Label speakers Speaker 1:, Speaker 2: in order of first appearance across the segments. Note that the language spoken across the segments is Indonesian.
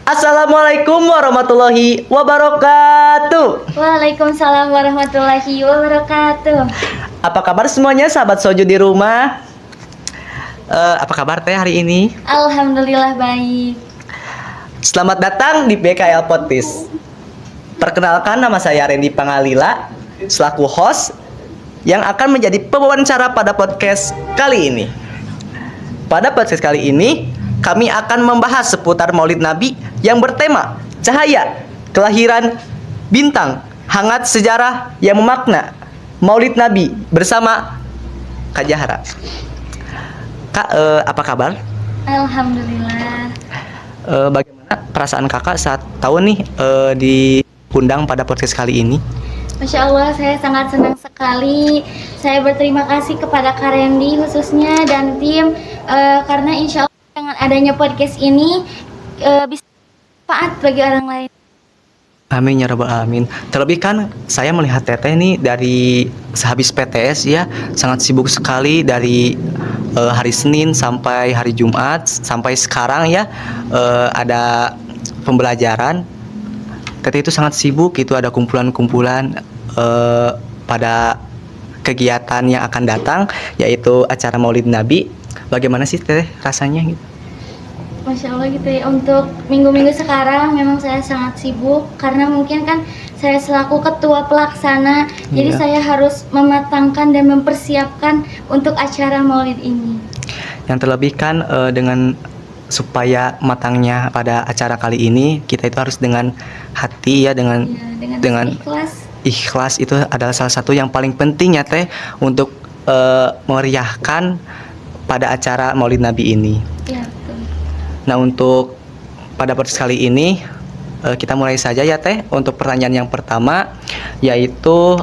Speaker 1: Assalamualaikum warahmatullahi wabarakatuh.
Speaker 2: Waalaikumsalam warahmatullahi wabarakatuh.
Speaker 1: Apa kabar semuanya sahabat Soju di rumah? Apa kabar teh hari ini?
Speaker 2: Alhamdulillah baik.
Speaker 1: Selamat datang di BKL Podcast. Perkenalkan, nama saya Randy Pangalila selaku host yang akan menjadi pewawancara pada podcast kali ini. Pada podcast kali ini kami akan membahas seputar Maulid Nabi yang bertema cahaya, kelahiran, bintang, hangat sejarah yang memakna Maulid Nabi bersama Kak Jahra. Kak, apa kabar?
Speaker 2: Alhamdulillah.
Speaker 1: Bagaimana perasaan kakak saat tahu nih diundang pada podcast kali ini?
Speaker 2: Masya Allah, saya sangat senang sekali. Saya berterima kasih kepada Kak Randy khususnya dan tim karena insya Allah dengan adanya podcast ini bisa manfaat bagi orang lain.
Speaker 1: Amin ya rabbal alamin. Terlebih kan saya melihat teteh nih dari sehabis PTS ya, sangat sibuk sekali dari hari Senin sampai hari Jumat sampai sekarang ya, ada pembelajaran. Teteh itu sangat sibuk, itu ada kumpulan-kumpulan pada kegiatan yang akan datang, yaitu acara Maulid Nabi. Bagaimana sih teteh rasanya gitu?
Speaker 2: Masya Allah gitu ya. Untuk minggu-minggu sekarang memang saya sangat sibuk karena mungkin kan saya selaku ketua pelaksana, jadi saya harus mematangkan dan mempersiapkan untuk acara Maulid ini.
Speaker 1: Yang terlebih kan dengan supaya matangnya pada acara kali ini, kita itu harus dengan hati ya, dengan ikhlas. Itu adalah salah satu yang paling penting ya teh untuk meriahkan pada acara Maulid Nabi ini.
Speaker 2: Ya, betul.
Speaker 1: Nah, untuk pada podcast kali ini kita mulai saja ya teh. Untuk pertanyaan yang pertama yaitu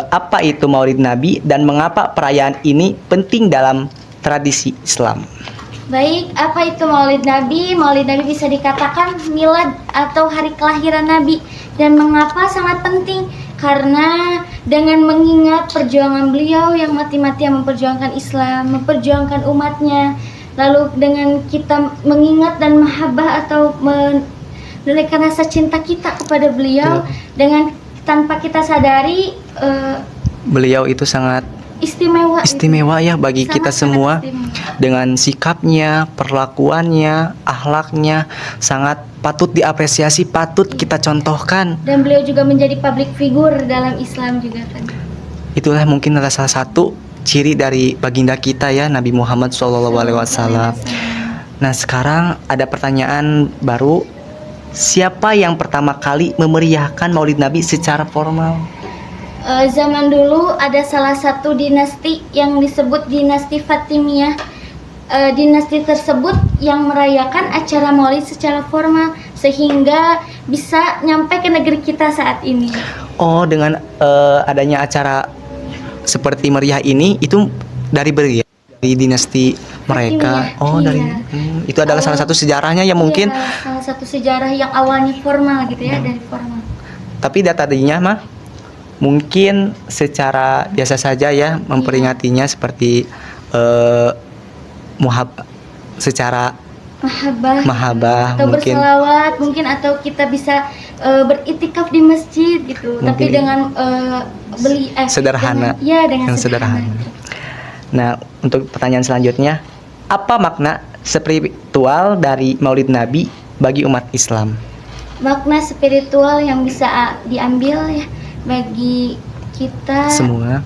Speaker 1: apa itu Maulid Nabi dan mengapa perayaan ini penting dalam tradisi Islam?
Speaker 2: Baik, apa itu Maulid Nabi? Maulid Nabi bisa dikatakan milad atau hari kelahiran Nabi. Dan mengapa sangat penting? Karena dengan mengingat perjuangan beliau yang mati-matian memperjuangkan Islam, memperjuangkan umatnya, lalu dengan kita mengingat dan mahabbah atau menaikkan rasa cinta kita kepada beliau, dengan tanpa kita sadari
Speaker 1: beliau itu sangat istimewa ya bagi kita semua. Dengan sikapnya, perlakuannya, akhlaknya sangat patut diapresiasi, patut kita contohkan.
Speaker 2: Dan beliau juga menjadi public figure dalam Islam juga kan. Itulah
Speaker 1: mungkin adalah salah satu ciri dari baginda kita ya, Nabi Muhammad SAW. Nah, sekarang ada pertanyaan baru. Siapa yang pertama kali memeriahkan Maulid Nabi secara formal?
Speaker 2: Zaman dulu ada salah satu dinasti yang disebut dinasti Fatimiyah. Dinasti tersebut yang merayakan acara Maulid secara formal sehingga bisa nyampe ke negeri kita saat ini. Oh, dengan adanya acara seperti meriah ini itu dari dinasti mereka.
Speaker 1: Itu adalah salah satu sejarahnya ya mungkin.
Speaker 2: Salah satu sejarah yang awalnya formal gitu ya, dari formal.
Speaker 1: Tapi tadinya mah mungkin secara biasa saja ya memperingatinya seperti secara mahabbah
Speaker 2: atau
Speaker 1: mungkin
Speaker 2: berselawat mungkin, atau kita bisa beritikaf di masjid gitu, mungkin. Tapi dengan
Speaker 1: sederhana.
Speaker 2: Dengan
Speaker 1: sederhana. Nah, untuk pertanyaan selanjutnya, apa makna spiritual dari Maulid Nabi bagi umat Islam?
Speaker 2: Makna spiritual yang bisa diambil ya bagi kita semua.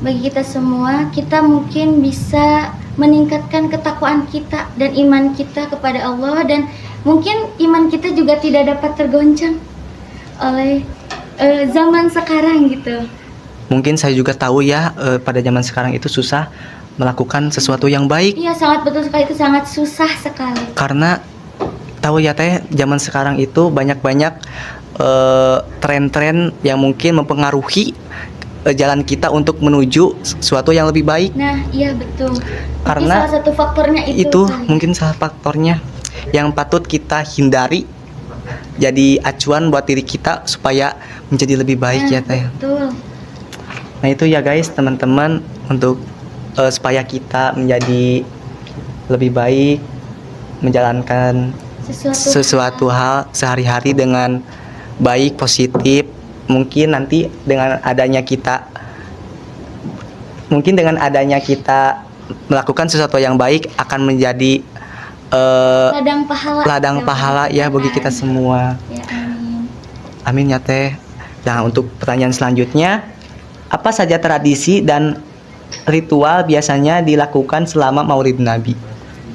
Speaker 2: Bagi kita semua, kita mungkin bisa meningkatkan ketakwaan kita dan iman kita kepada Allah, dan mungkin iman kita juga tidak dapat tergoncang oleh zaman sekarang gitu.
Speaker 1: Mungkin saya juga tahu ya, pada zaman sekarang itu susah melakukan sesuatu yang baik.
Speaker 2: Iya, sangat betul sekali, itu sangat susah sekali.
Speaker 1: Karena tahu ya teh, zaman sekarang itu banyak-banyak tren-tren yang mungkin mempengaruhi jalan kita untuk menuju sesuatu yang lebih baik.
Speaker 2: Nah, iya betul.
Speaker 1: Karena
Speaker 2: salah satu faktornya itu
Speaker 1: mungkin salah faktornya yang patut kita hindari, jadi acuan buat diri kita supaya menjadi lebih baik ya teh.
Speaker 2: Betul.
Speaker 1: Nah itu ya guys, teman-teman, untuk supaya kita menjadi lebih baik, menjalankan sesuatu hal sehari-hari dengan baik, positif. Mungkin nanti dengan adanya kita melakukan sesuatu yang baik akan menjadi ladang pahala ya bagi kita semua.
Speaker 2: Ya, amin.
Speaker 1: Amin ya teh. Nah, untuk pertanyaan selanjutnya, apa saja tradisi dan ritual biasanya dilakukan selama Maulid Nabi?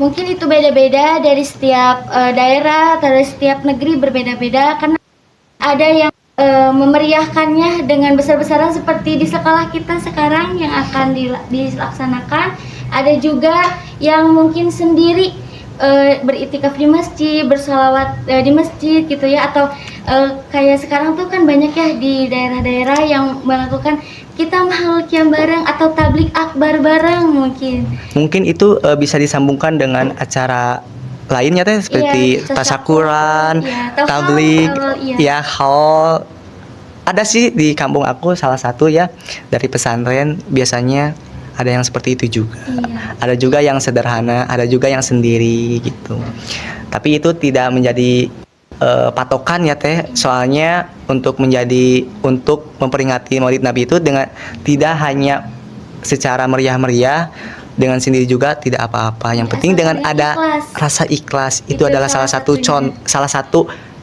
Speaker 2: Mungkin itu beda-beda dari setiap daerah, dari setiap negeri berbeda-beda karena ada yang memeriahkannya dengan besar-besaran seperti di sekolah kita sekarang yang akan dilaksanakan. Ada juga yang mungkin sendiri beritikaf di masjid, bersolawat di masjid gitu ya, atau kayak sekarang tuh kan banyak ya di daerah-daerah yang melakukan kita mahal qiyam bareng atau tablik akbar bareng mungkin.
Speaker 1: Mungkin itu bisa disambungkan dengan acara lainnya teh seperti tasyakuran, tablik, ya haul. Ada sih di kampung aku salah satu ya dari pesantren biasanya ada yang seperti itu juga.
Speaker 2: Iya.
Speaker 1: Ada juga yang sederhana, ada juga yang sendiri gitu. Tapi itu tidak menjadi patokan ya teh, soalnya untuk memperingati Maulid Nabi itu dengan tidak hanya secara meriah-meriah, dengan sendiri juga tidak apa-apa. Yang penting dengan ada rasa ikhlas. Itu adalah salah satu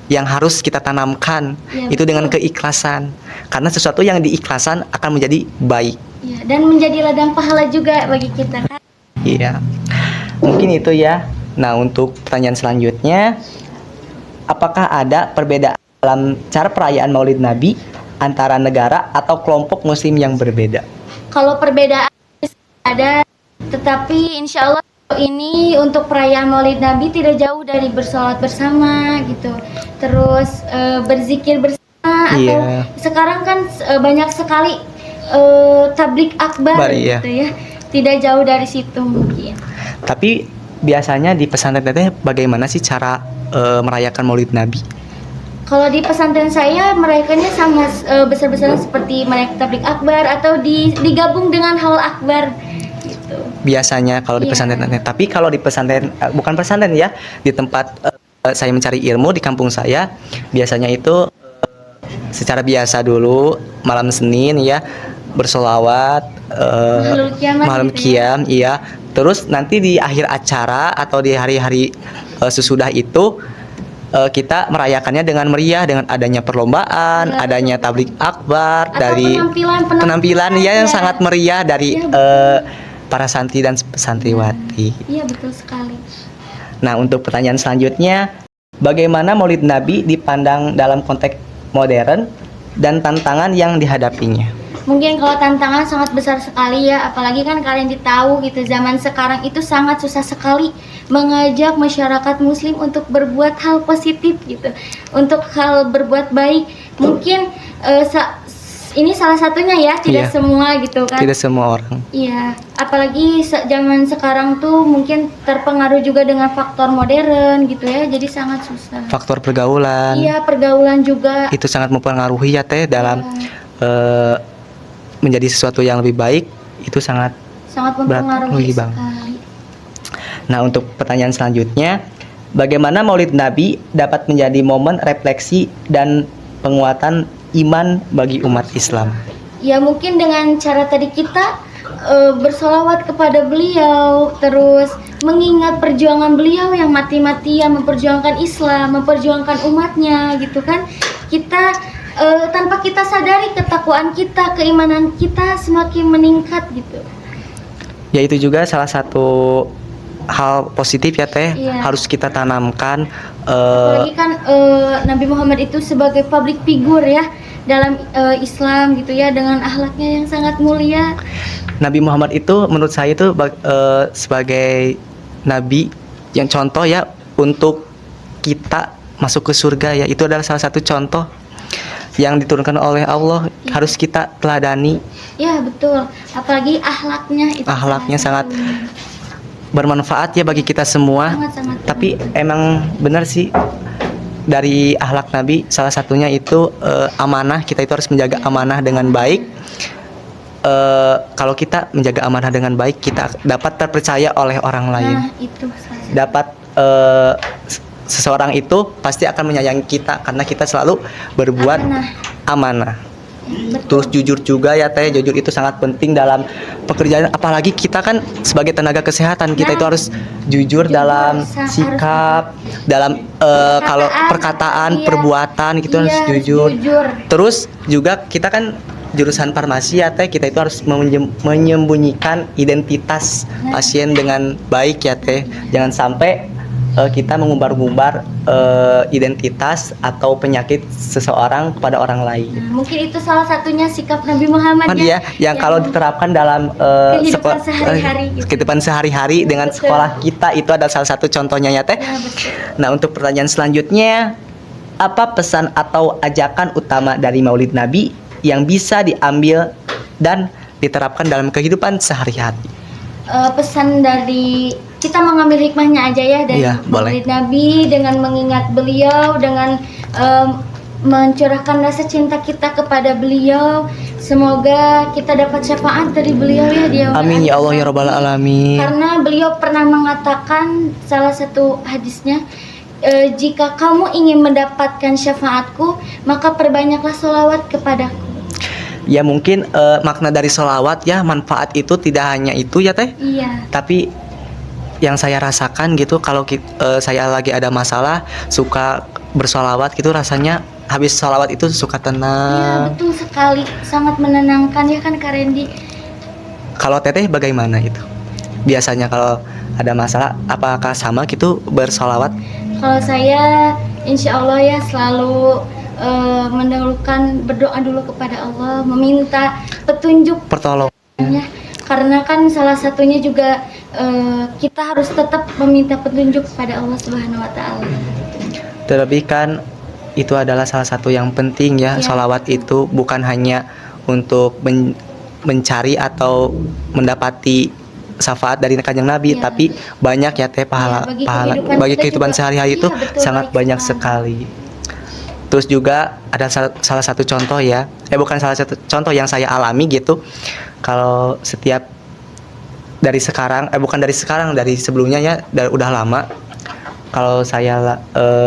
Speaker 1: yang harus kita tanamkan.
Speaker 2: Ya,
Speaker 1: itu dengan keikhlasan. Karena sesuatu yang diikhlasan akan menjadi baik.
Speaker 2: Ya, dan menjadi ladang pahala juga bagi kita kan.
Speaker 1: Iya. Mungkin itu ya. Nah, untuk pertanyaan selanjutnya, apakah ada perbedaan dalam cara perayaan Maulid Nabi antara negara atau kelompok muslim yang berbeda?
Speaker 2: Kalau perbedaan ada, tetapi insya Allah ini untuk perayaan Maulid Nabi tidak jauh dari bersolat bersama gitu. Terus berzikir bersama atau sekarang kan banyak sekali tablik akbar gitu ya. Tidak jauh dari situ mungkin.
Speaker 1: Tapi biasanya di pesantren teteh bagaimana sih cara merayakan Maulid Nabi?
Speaker 2: Kalau di pesantren saya merayakannya sama besar-besaran seperti merayakan tablik akbar atau digabung dengan haul akbar gitu.
Speaker 1: Biasanya kalau di pesantren teteh. Tapi kalau di pesantren bukan pesantren ya, di tempat saya mencari ilmu di kampung saya biasanya itu secara biasa dulu malam Senin ya bersolawat malam qiyam iya. Terus nanti di akhir acara atau di hari-hari sesudah itu kita merayakannya dengan meriah dengan adanya perlombaan, adanya tablik akbar,
Speaker 2: atau
Speaker 1: dari penampilan ya yang
Speaker 2: ya.
Speaker 1: sangat meriah dari para santri dan santriwati.
Speaker 2: Iya betul sekali.
Speaker 1: Nah, untuk pertanyaan selanjutnya, bagaimana Maulid Nabi dipandang dalam konteks modern dan tantangan yang dihadapinya?
Speaker 2: Mungkin kalau tantangan sangat besar sekali ya, apalagi kan kalian tahu gitu zaman sekarang itu sangat susah sekali mengajak masyarakat muslim untuk berbuat hal positif gitu, untuk hal berbuat baik. Mungkin ini salah satunya ya, tidak semua gitu kan.
Speaker 1: Tidak semua orang.
Speaker 2: Iya, apalagi zaman sekarang tuh mungkin terpengaruh juga dengan faktor modern gitu ya, jadi sangat susah.
Speaker 1: Faktor pergaulan.
Speaker 2: Iya, pergaulan juga.
Speaker 1: Itu sangat mempengaruhi ya teh dalam menjadi sesuatu yang lebih baik, itu sangat
Speaker 2: mempengaruhi
Speaker 1: bang.
Speaker 2: sekali.
Speaker 1: Nah, untuk pertanyaan selanjutnya, bagaimana Maulid Nabi dapat menjadi momen refleksi dan penguatan iman bagi umat Islam?
Speaker 2: Ya mungkin dengan cara tadi kita bersolawat kepada beliau, terus mengingat perjuangan beliau yang mati-matian memperjuangkan Islam, memperjuangkan umatnya gitu kan. Kita tanpa kita sadari ketakwaan kita, keimanan kita semakin meningkat gitu.
Speaker 1: Ya itu juga salah satu hal positif ya teh, harus kita tanamkan.
Speaker 2: Apalagi kan Nabi Muhammad itu sebagai public figure ya dalam Islam gitu ya, dengan akhlaknya yang sangat mulia.
Speaker 1: Nabi Muhammad itu menurut saya itu sebagai nabi yang contoh ya untuk kita masuk ke surga ya. Itu adalah salah satu contoh yang diturunkan oleh Allah, harus kita teladani. Ya
Speaker 2: betul, apalagi akhlaknya itu.
Speaker 1: Akhlaknya sangat bermanfaat ya bagi kita semua.
Speaker 2: Sangat.
Speaker 1: Tapi emang benar sih dari akhlak Nabi salah satunya itu amanah. Kita itu harus menjaga amanah dengan baik. kalau kita menjaga amanah dengan baik, kita dapat terpercaya oleh orang lain.
Speaker 2: Nah, itu salah satu.
Speaker 1: Dapat seseorang itu pasti akan menyayangi kita karena kita selalu berbuat amanah. Terus jujur juga ya teh, jujur itu sangat penting dalam pekerjaan, apalagi kita kan sebagai tenaga kesehatan, kita itu harus jujur dalam sikap, dalam kalau perkataan,
Speaker 2: iya.
Speaker 1: Perbuatan gitu harus jujur. Terus juga kita kan jurusan farmasi ya teh, kita itu harus menyembunyikan identitas pasien dengan baik ya teh. Jangan sampai kita mengumbar-ngumbar identitas atau penyakit seseorang kepada orang lain.
Speaker 2: Nah, mungkin itu salah satunya sikap Nabi Muhammad
Speaker 1: Ya, yang kalau diterapkan dalam
Speaker 2: kehidupan sehari-hari gitu.
Speaker 1: kehidupan sehari-hari dengan
Speaker 2: Betul.
Speaker 1: sekolah kita, itu adalah salah satu contohnya ya teh.
Speaker 2: Ya, betul.
Speaker 1: Nah, untuk pertanyaan selanjutnya, apa pesan atau ajakan utama dari Maulid Nabi yang bisa diambil dan diterapkan dalam kehidupan sehari-hari?
Speaker 2: Pesan dari kita mengambil hikmahnya aja ya dari
Speaker 1: Iya, boleh.
Speaker 2: Maulid Nabi, dengan mengingat beliau, dengan mencurahkan rasa cinta kita kepada beliau. Semoga kita dapat syafaat dari beliau ya dia.
Speaker 1: Amin ya Allah ya Rabbal Alamin.
Speaker 2: Karena beliau pernah mengatakan salah satu hadisnya, jika kamu ingin mendapatkan syafaatku, maka perbanyaklah sholawat kepadaku.
Speaker 1: Ya mungkin makna dari sholawat ya, manfaat itu tidak hanya itu ya teh,
Speaker 2: Iya.
Speaker 1: tapi yang saya rasakan gitu, kalau saya lagi ada masalah suka bersholawat gitu, rasanya habis sholawat itu suka
Speaker 2: Iya,
Speaker 1: tenang.
Speaker 2: betul sekali, sangat menenangkan ya kan Kak Randy.
Speaker 1: Kalau teteh bagaimana itu? Biasanya kalau ada masalah apakah sama gitu bersholawat?
Speaker 2: Kalau saya insya Allah ya selalu mendahulukan berdoa dulu kepada Allah, meminta petunjuk
Speaker 1: Pertolongan.
Speaker 2: ya. Karena kan salah satunya juga kita harus tetap meminta petunjuk kepada Allah Subhanahu wa taala.
Speaker 1: Terlebih kan itu adalah salah satu yang penting ya,
Speaker 2: Ya.
Speaker 1: sholawat itu bukan hanya untuk mencari atau mendapati syafaat dari kanjeng Nabi,
Speaker 2: Ya.
Speaker 1: tapi banyak ya teh pahala,
Speaker 2: Ya,
Speaker 1: bagi
Speaker 2: kita
Speaker 1: kehidupan
Speaker 2: juga.
Speaker 1: sehari-hari itu
Speaker 2: Iya, betul,
Speaker 1: sangat
Speaker 2: baik
Speaker 1: banyak sekali. Terus juga ada salah satu contoh ya, bukan salah satu contoh yang saya alami gitu. Kalau setiap dari sekarang, bukan dari sekarang, dari sebelumnya ya, udah lama. Kalau saya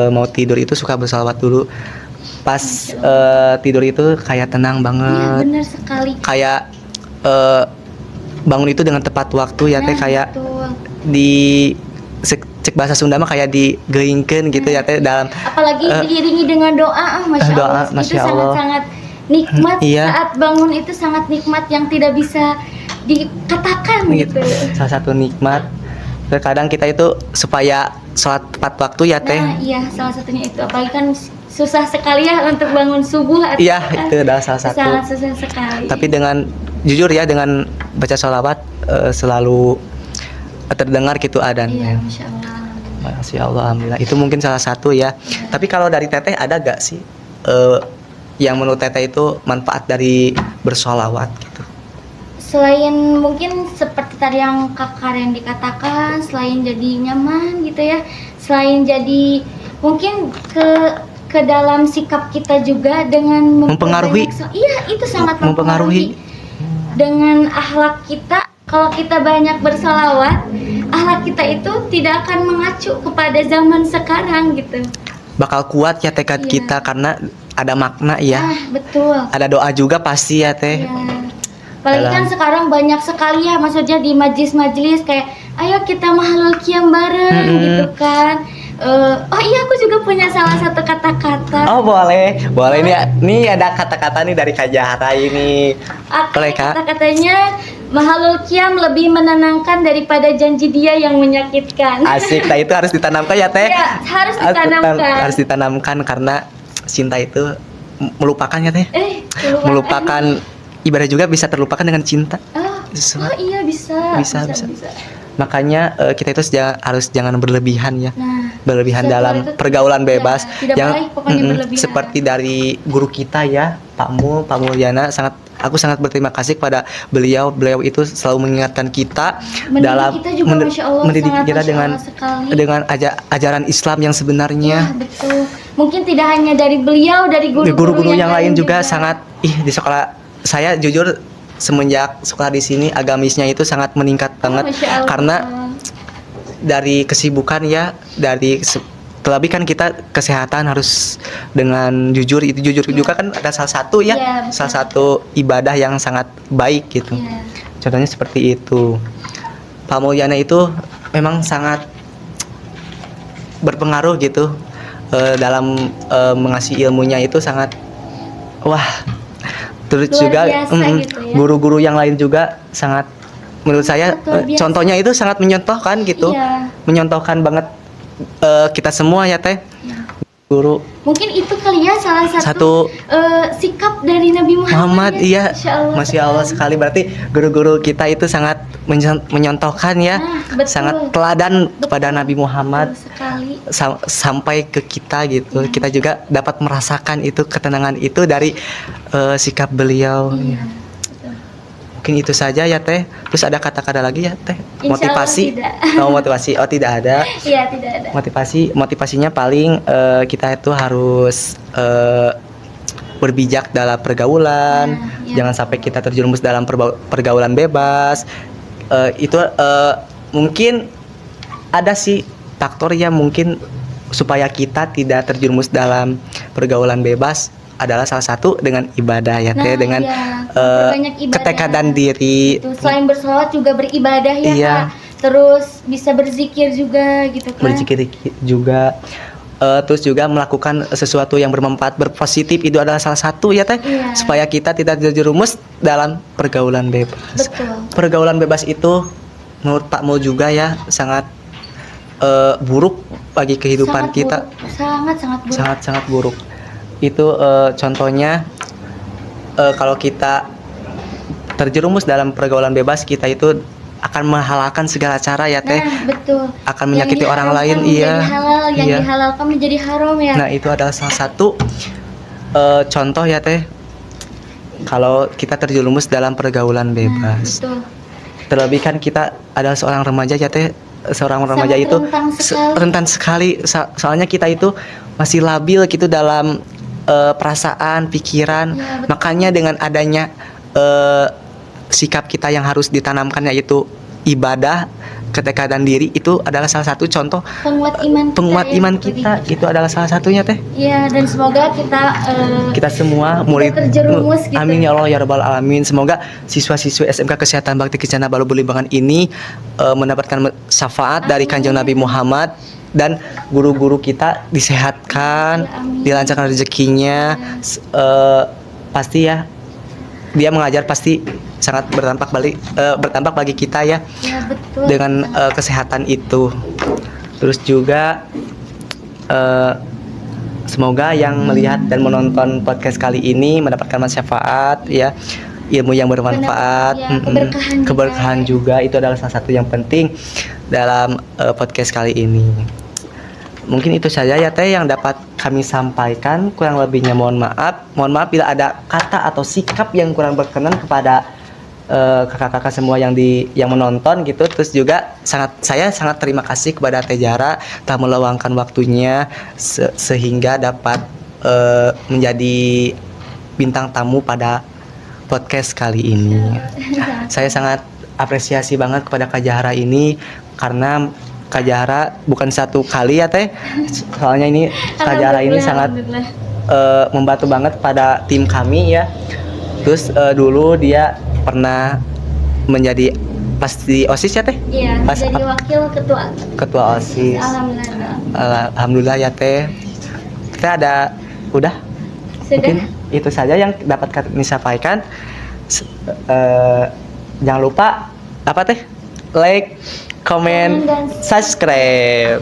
Speaker 1: mau tidur itu suka bersalawat dulu. Pas tidur itu kayak tenang
Speaker 2: Iya,
Speaker 1: banget,
Speaker 2: benar sekali.
Speaker 1: kayak bangun itu dengan tepat waktu ya teh, kayak
Speaker 2: betul.
Speaker 1: di cek bahasa Sunda mah kayak digeingkeun gitu ya teh, dalam
Speaker 2: Apalagi diiringi dengan doa, Masya
Speaker 1: doa,
Speaker 2: Allah.
Speaker 1: Masya
Speaker 2: Itu
Speaker 1: Allah.
Speaker 2: sangat-sangat nikmat.
Speaker 1: Iya.
Speaker 2: Saat bangun itu sangat nikmat yang tidak bisa dikatakan gitu.
Speaker 1: salah satu nikmat. Terkadang kita itu supaya sholat tepat waktu ya teh.
Speaker 2: Nah, iya, salah satunya itu. Apalagi kan susah sekali ya untuk bangun subuh.
Speaker 1: Iya, itu adalah salah satu.
Speaker 2: Sangat susah sekali.
Speaker 1: Tapi dengan jujur ya, dengan baca sholawat selalu terdengar gitu
Speaker 2: Iya,
Speaker 1: adannya.
Speaker 2: Masya Allah.
Speaker 1: Masya Allah, alhamdulillah. Itu mungkin salah satu ya. Tapi kalau dari teteh ada gak sih yang menurut teteh itu manfaat dari bersholawat gitu?
Speaker 2: Selain mungkin seperti tadi yang Kakak yang dikatakan, selain jadi nyaman gitu ya, selain jadi mungkin ke dalam sikap kita juga dengan
Speaker 1: Mempengaruhi.
Speaker 2: Iya, itu sangat
Speaker 1: Mempengaruhi.
Speaker 2: dengan akhlak kita. Kalau kita banyak bersalawat, akhlak kita itu tidak akan mengacu kepada zaman sekarang gitu.
Speaker 1: Bakal kuat ya tekad
Speaker 2: Iya.
Speaker 1: kita karena ada makna ya.
Speaker 2: Ah, betul.
Speaker 1: Ada doa juga pasti ya teh.
Speaker 2: Iya. Apalagi kan sekarang banyak sekali ya, maksudnya di majlis-majlis kayak ayo kita mahalul qiyam bareng gitu kan. Oh iya, aku juga punya salah satu kata-kata.
Speaker 1: Oh boleh, boleh nih ada kata-kata nih dari Kak Zahra ini. Boleh, Kak?
Speaker 2: Kata-katanya mahalul qiyam lebih menenangkan daripada janji dia yang menyakitkan.
Speaker 1: Asik, nah itu harus ditanamkan ya teh.
Speaker 2: Iya, harus ditanamkan.
Speaker 1: Harus ditanamkan karena cinta itu melupakan ya teh.
Speaker 2: Keluar.
Speaker 1: Melupakan ibadah juga bisa terlupakan dengan cinta.
Speaker 2: Oh iya bisa.
Speaker 1: Bisa. Makanya kita itu harus jangan berlebihan ya.
Speaker 2: Nah,
Speaker 1: Berlebihan
Speaker 2: satu
Speaker 1: dalam
Speaker 2: hal itu
Speaker 1: pergaulan bebas
Speaker 2: tidak baik, pokoknya berlebihan.
Speaker 1: seperti dari guru kita ya, Pak Mulyana, aku sangat berterima kasih kepada beliau itu selalu mengingatkan kita
Speaker 2: Mendidik
Speaker 1: dalam
Speaker 2: kita juga, Masya Allah,
Speaker 1: mendidik
Speaker 2: sangat
Speaker 1: kita
Speaker 2: Masya
Speaker 1: dengan
Speaker 2: Allah sekali.
Speaker 1: dengan ajaran Islam yang sebenarnya.
Speaker 2: Wah, betul. Mungkin tidak hanya dari beliau, dari guru-guru
Speaker 1: Guru-guru yang lain juga sangat di sekolah saya jujur semenjak sekolah di sini agamisnya itu sangat meningkat banget
Speaker 2: Masya Allah.
Speaker 1: karena dari kesibukan ya, terlebih kan kita kesehatan harus dengan jujur, itu jujur juga kan ada salah satu ya,
Speaker 2: Iya, betul.
Speaker 1: salah satu ibadah yang sangat baik gitu.
Speaker 2: Iya.
Speaker 1: Contohnya seperti itu. Pak Mulyana itu memang sangat berpengaruh gitu dalam mengasih ilmunya itu sangat wah. Terus
Speaker 2: Luar
Speaker 1: juga
Speaker 2: biasa gitu ya.
Speaker 1: guru-guru yang lain juga sangat menurut saya
Speaker 2: Luar biasa.
Speaker 1: contohnya itu sangat menyontohkan gitu.
Speaker 2: Iya.
Speaker 1: Menyontohkan banget kita semua ya teh.
Speaker 2: Iya.
Speaker 1: Guru
Speaker 2: Mungkin itu kali ya salah satu,
Speaker 1: satu
Speaker 2: sikap dari Nabi
Speaker 1: Muhammad, iya,
Speaker 2: Masya
Speaker 1: Masya Allah sekali. Berarti guru-guru kita itu sangat menyontohkan ya,
Speaker 2: Nah, betul.
Speaker 1: sangat teladan
Speaker 2: Betul.
Speaker 1: kepada Nabi Muhammad
Speaker 2: Betul sekali.
Speaker 1: sampai ke kita gitu.
Speaker 2: Iya.
Speaker 1: Kita juga dapat merasakan itu ketenangan itu dari sikap beliau.
Speaker 2: Iya.
Speaker 1: Ya.
Speaker 2: Betul.
Speaker 1: Mungkin itu saja ya teh. Terus ada kata-kata lagi ya teh?
Speaker 2: Insya
Speaker 1: Motivasi?
Speaker 2: Allah tidak.
Speaker 1: Oh motivasi? Oh tidak ada.
Speaker 2: Iya, tidak ada.
Speaker 1: Motivasinya paling kita itu harus berbijak dalam pergaulan,
Speaker 2: Nah, iya.
Speaker 1: jangan sampai kita terjerumus dalam pergaulan bebas. Itu mungkin ada sih faktor yang mungkin supaya kita tidak terjerumus dalam pergaulan bebas adalah salah satu dengan ibadah ya teh,
Speaker 2: Nah,
Speaker 1: dengan
Speaker 2: iya, memperbanyak ibadah.
Speaker 1: ketekadan diri.
Speaker 2: Itu selain bersolawat juga beribadah ya
Speaker 1: Iya.
Speaker 2: Kak. Terus bisa berzikir juga gitu kan.
Speaker 1: Berzikir juga, terus juga melakukan sesuatu yang bermanfaat, berpositif, itu adalah salah satu ya teh,
Speaker 2: Iya.
Speaker 1: supaya kita tidak terjerumus dalam pergaulan bebas.
Speaker 2: Betul.
Speaker 1: Pergaulan bebas itu menurut Pak Mul juga ya sangat buruk bagi kehidupan
Speaker 2: Sangat
Speaker 1: kita,
Speaker 2: buruk. Sangat buruk.
Speaker 1: sangat buruk. Itu contohnya kalau kita terjerumus dalam pergaulan bebas, kita itu akan menghalalkan segala cara ya teh,
Speaker 2: Nah, betul.
Speaker 1: akan menyakiti orang lain,
Speaker 2: Yang
Speaker 1: iya.
Speaker 2: menjadi halal, yang
Speaker 1: Iya.
Speaker 2: dihalalkan menjadi haram ya.
Speaker 1: Nah itu adalah salah satu contoh ya teh, kalau kita terjerumus dalam pergaulan
Speaker 2: Nah,
Speaker 1: bebas.
Speaker 2: betul.
Speaker 1: Terlebih kan kita adalah seorang remaja ya teh, seorang remaja
Speaker 2: Sangat
Speaker 1: itu
Speaker 2: rentan sekali.
Speaker 1: rentan sekali. Soalnya kita itu masih labil gitu dalam perasaan, pikiran.
Speaker 2: Ya, betul.
Speaker 1: Makanya dengan adanya sikap kita yang harus ditanamkan yaitu ibadah, ketekadan diri, itu adalah salah satu contoh
Speaker 2: Penguat iman kita.
Speaker 1: penguat
Speaker 2: ya,
Speaker 1: iman
Speaker 2: bagi
Speaker 1: kita. Itu adalah salah satunya teh.
Speaker 2: Iya, dan semoga
Speaker 1: Kita semua murid,
Speaker 2: terjerumus gitu.
Speaker 1: amin ya Allah ya rabbal alamin. Semoga siswa-siswi SMK Kesehatan Bakti Kencana Balu Belimbangan ini mendapatkan syafaat dari Kanjeng Nabi Muhammad, dan guru-guru kita disehatkan,
Speaker 2: Ya, amin.
Speaker 1: dilancarkan rezekinya. Pasti ya dia mengajar pasti sangat berdampak bagi kita ya,
Speaker 2: Ya, betul.
Speaker 1: dengan kesehatan itu. Terus juga semoga yang melihat dan menonton podcast kali ini mendapatkan manfaat ya, ilmu yang bermanfaat,
Speaker 2: Ya, keberkahan
Speaker 1: juga. Itu adalah salah satu yang penting dalam podcast kali ini. Mungkin itu saja ya teh yang dapat kami sampaikan. Kurang lebihnya mohon maaf bila ada kata atau sikap yang kurang berkenan kepada kakak-kakak semua yang menonton gitu. Terus juga saya sangat terima kasih kepada Teh Jara telah meluangkan waktunya sehingga dapat menjadi bintang tamu pada podcast kali ini. Saya sangat apresiasi banget kepada Kak Jahara ini, karena Kak Jahara bukan satu kali ya teh, soalnya ini Kak Jahara ini sangat membantu banget pada tim kami ya. Terus dulu dia pernah menjadi pas di OSIS ya teh?
Speaker 2: Iya,
Speaker 1: Pas
Speaker 2: jadi wakil
Speaker 1: ketua OSIS. Alhamdulillah ya teh. Kita ada udah.
Speaker 2: Sudah.
Speaker 1: Mungkin itu saja yang dapat kami sampaikan. Jangan lupa apa teh? Like, comment,
Speaker 2: Dan
Speaker 1: subscribe.